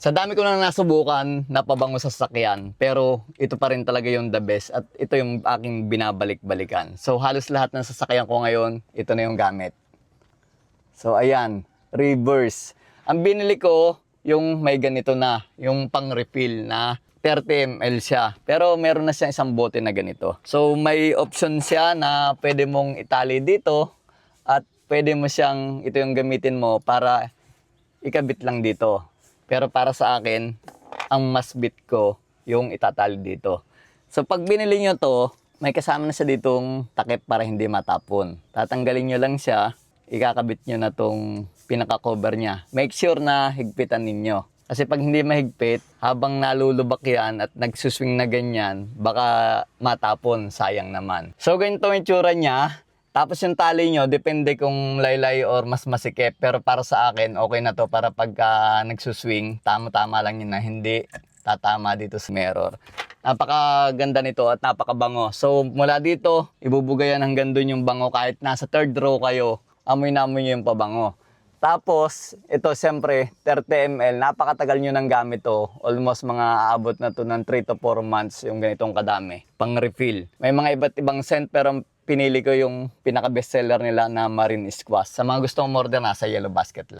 Sa dami ko na nasubukan na pabango sa sasakyan, pero ito pa rin talaga yung the best at ito yung aking binabalik-balikan. So halos lahat ng sasakyan ko ngayon, ito na yung gamit. So ayan, reverse. Ang binili ko, yung may ganito na, yung pang-refill na 30 ml siya. Pero meron na siyang isang bote na ganito. So may option siya na pwede mong itali dito at pwede mo siyang, ito yung gamitin mo para ikabit lang dito. Pero para sa akin, ang mas bit ko yung itatali dito. So pag binili nyo to, may kasama na siya ditong takip para hindi matapon. Tatanggalin nyo lang siya, ikakabit nyo na tong pinaka-cover niya. Make sure na higpitan ninyo. Kasi pag hindi mahigpit, habang nalulubak yan at nagsuswing na ganyan, baka matapon, sayang naman. So ganito yung itsura niya. Tapos yung tali nyo, depende kung laylay or mas masikip. Pero para sa akin, okay na to para pagka nagsuswing, tama-tama lang yun na hindi tatama dito sa mirror. Napakaganda nito at napakabango. So mula dito, ibubugayan hanggang dun yung bango. Kahit nasa third row kayo, amoy na amoy nyo yung pabango. Tapos, ito siyempre, 30 ml. Napakatagal nyo nang gamit to. Almost mga aabot na to ng 3 to 4 months yung ganitong kadami. Pang refill. May mga iba't ibang scent pero pinili ko yung pinaka bestseller nila na Marine Squash. Sa mga gustong order, nasa Yellow Basket lang.